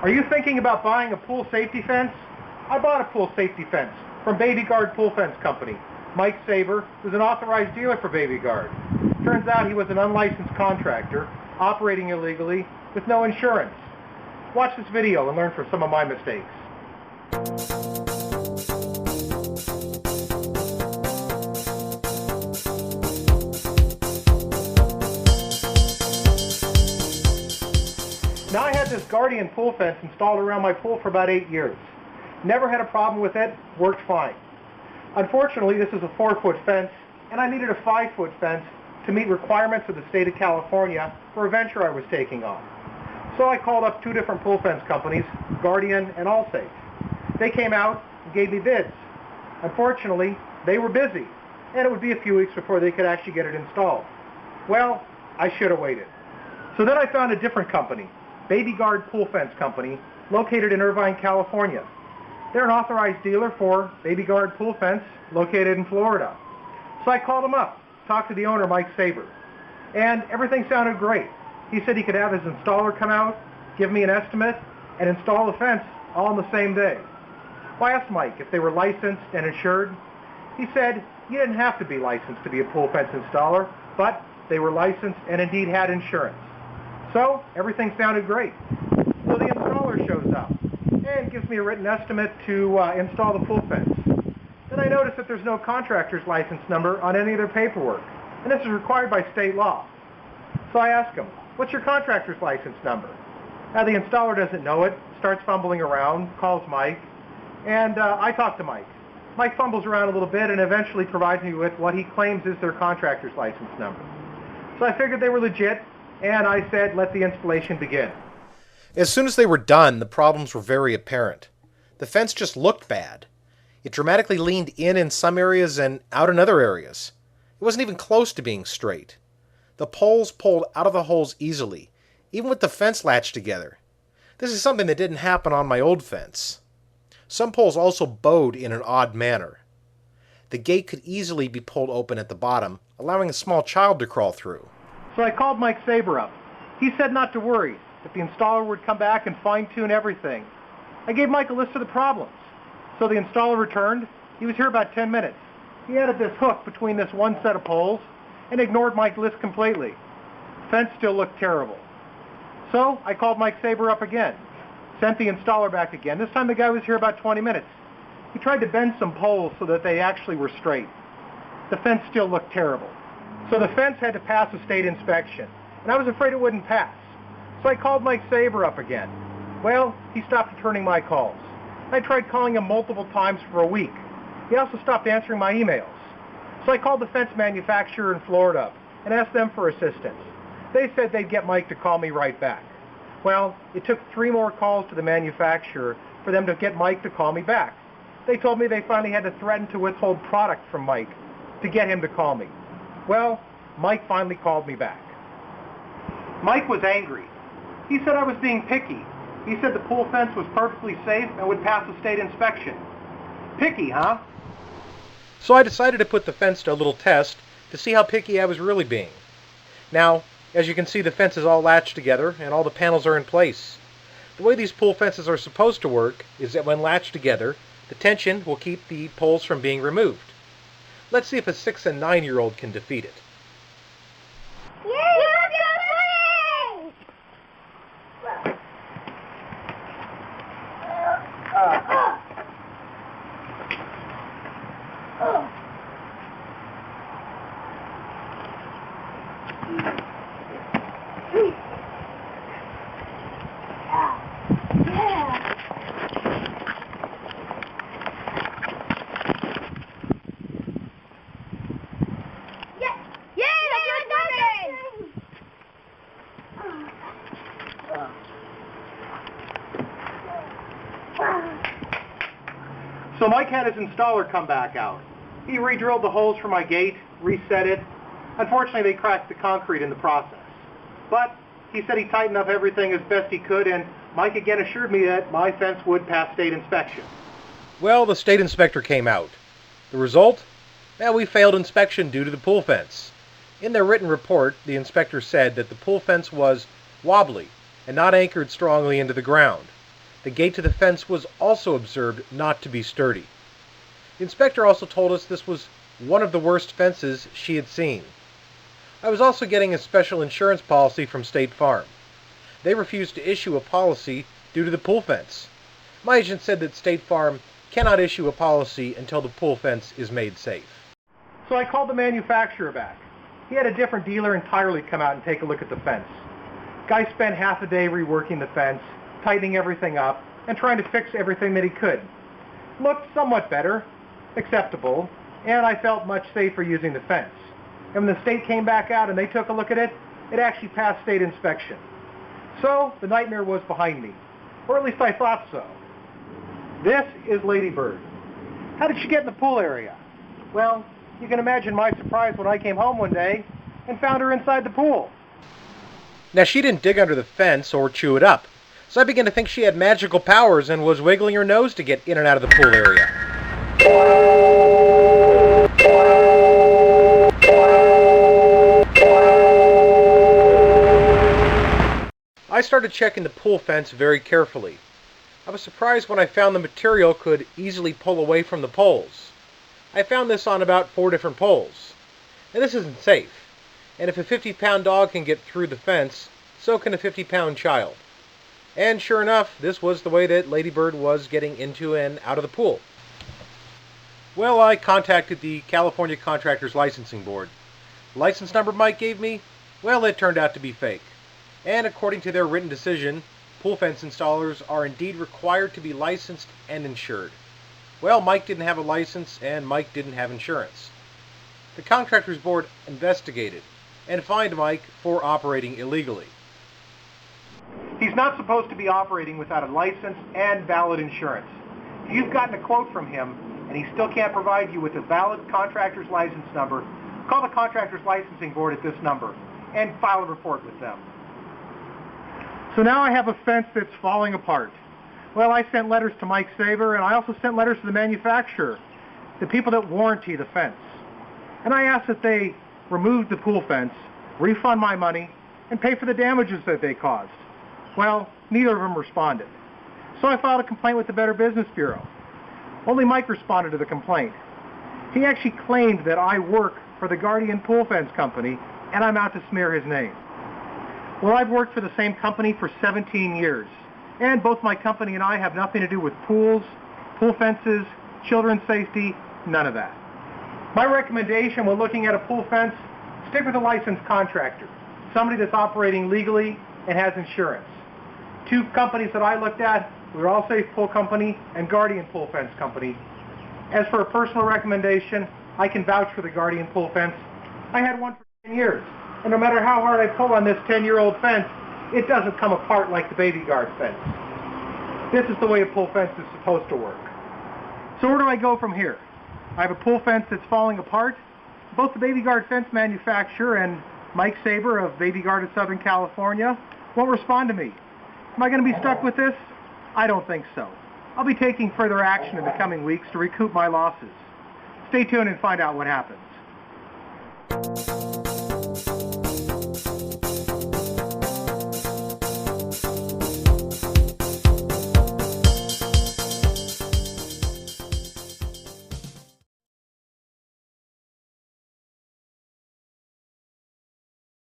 Are you thinking about buying a pool safety fence? I bought a pool safety fence from Baby Guard Pool Fence Company. Mike Saber was an authorized dealer for Baby Guard. Turns out he was an unlicensed contractor, operating illegally with no insurance. Watch this video and learn from some of my mistakes. Now I had this Guardian pool fence installed around my pool for about 8 years. Never had a problem with it, worked fine. Unfortunately, this is a 4-foot fence, and I needed a 5-foot fence to meet requirements of the state of California for a venture I was taking on. So I called up 2 different pool fence companies, Guardian and Allsafe. They came out and gave me bids. Unfortunately, they were busy, and it would be a few weeks before they could actually get it installed. Well, I should have waited. So then I found a different company, Baby Guard Pool Fence Company, located in Irvine, California. They're an authorized dealer for Baby Guard Pool Fence, located in Florida. So I called him up, talked to the owner, Mike Saber, and everything sounded great. He said he could have his installer come out, give me an estimate, and install the fence all on the same day. Well, I asked Mike if they were licensed and insured. He said you didn't have to be licensed to be a pool fence installer, but they were licensed and indeed had insurance. So everything sounded great. So the installer shows up and gives me a written estimate to install the pool fence. Then I notice that there's no contractor's license number on any of their paperwork, and this is required by state law. So I ask him, what's your contractor's license number? Now the installer doesn't know it, starts fumbling around, calls Mike, and I talk to Mike. Mike fumbles around a little bit and eventually provides me with what he claims is their contractor's license number. So I figured they were legit, and I said, let the installation begin. As soon as they were done, the problems were very apparent. The fence just looked bad. It dramatically leaned in some areas and out in other areas. It wasn't even close to being straight. The poles pulled out of the holes easily, even with the fence latched together. This is something that didn't happen on my old fence. Some poles also bowed in an odd manner. The gate could easily be pulled open at the bottom, allowing a small child to crawl through. So I called Mike Saber up. He said not to worry, that the installer would come back and fine-tune everything. I gave Mike a list of the problems. So the installer returned. He was here about 10 minutes. He added this hook between this one set of poles and ignored Mike's list completely. The fence still looked terrible. So I called Mike Saber up again, sent the installer back again. This time the guy was here about 20 minutes. He tried to bend some poles so that they actually were straight. The fence still looked terrible. So the fence had to pass a state inspection, and I was afraid it wouldn't pass. So I called Mike Saber up again. Well, he stopped returning my calls. I tried calling him multiple times for a week. He also stopped answering my emails. So I called the fence manufacturer in Florida and asked them for assistance. They said they'd get Mike to call me right back. Well, it took 3 more calls to the manufacturer for them to get Mike to call me back. They told me they finally had to threaten to withhold product from Mike to get him to call me. Well, Mike finally called me back. Mike was angry. He said I was being picky. He said the pool fence was perfectly safe and would pass a state inspection. Picky, huh? So I decided to put the fence to a little test to see how picky I was really being. Now, as you can see, the fence is all latched together and all the panels are in place. The way these pool fences are supposed to work is that when latched together, the tension will keep the poles from being removed. Let's see if a 6- and 9-year-old can defeat it. So Mike had his installer come back out. He re-drilled the holes for my gate, reset it. Unfortunately, they cracked the concrete in the process. But he said he tightened up everything as best he could, and Mike again assured me that my fence would pass state inspection. Well, the state inspector came out. The result? Well, we failed inspection due to the pool fence. In their written report, the inspector said that the pool fence was wobbly and not anchored strongly into the ground. The gate to the fence was also observed not to be sturdy. The inspector also told us this was one of the worst fences she had seen. I was also getting a special insurance policy from State Farm. They refused to issue a policy due to the pool fence. My agent said that State Farm cannot issue a policy until the pool fence is made safe. So I called the manufacturer back. He had a different dealer entirely come out and take a look at the fence. Guy spent half a day reworking the fence, tightening everything up, and trying to fix everything that he could. Looked somewhat better, acceptable, and I felt much safer using the fence. And when the state came back out and they took a look at it, it actually passed state inspection. So the nightmare was behind me, or at least I thought so. This is Lady Bird. How did she get in the pool area? Well, you can imagine my surprise when I came home one day and found her inside the pool. Now, she didn't dig under the fence or chew it up, so I began to think she had magical powers and was wiggling her nose to get in and out of the pool area. I started checking the pool fence very carefully. I was surprised when I found the material could easily pull away from the poles. I found this on about 4 different poles. Now, this isn't safe, and if a 50-pound dog can get through the fence, so can a 50-pound child. And sure enough, this was the way that Lady Bird was getting into and out of the pool. Well, I contacted the California Contractors Licensing Board. The license number Mike gave me, well, it turned out to be fake. And according to their written decision, pool fence installers are indeed required to be licensed and insured. Well, Mike didn't have a license, and Mike didn't have insurance. The Contractors Board investigated and fined Mike for operating illegally. He's not supposed to be operating without a license and valid insurance. If you've gotten a quote from him and he still can't provide you with a valid contractor's license number, call the Contractors Licensing Board at this number and file a report with them. So now I have a fence that's falling apart. Well, I sent letters to Mike Saber, and I also sent letters to the manufacturer, the people that warranty the fence. And I asked that they remove the pool fence, refund my money, and pay for the damages that they caused. Well, neither of them responded. So I filed a complaint with the Better Business Bureau. Only Mike responded to the complaint. He actually claimed that I work for the Guardian Pool Fence Company, and I'm out to smear his name. Well, I've worked for the same company for 17 years, and both my company and I have nothing to do with pools, pool fences, children's safety, none of that. My recommendation when looking at a pool fence, stick with a licensed contractor, somebody that's operating legally and has insurance. 2 companies that I looked at were All Safe Pool Company and Guardian Pool Fence Company. As for a personal recommendation, I can vouch for the Guardian Pool Fence. I had one for 10 years. And no matter how hard I pull on this 10-year-old fence, it doesn't come apart like the Baby Guard fence. This is the way a pool fence is supposed to work. So where do I go from here? I have a pool fence that's falling apart. Both the Baby Guard fence manufacturer and Mike Saber of Baby Guard of Southern California won't respond to me. Am I going to be stuck with this? I don't think so. I'll be taking further action in the coming weeks to recoup my losses. Stay tuned and find out what happens.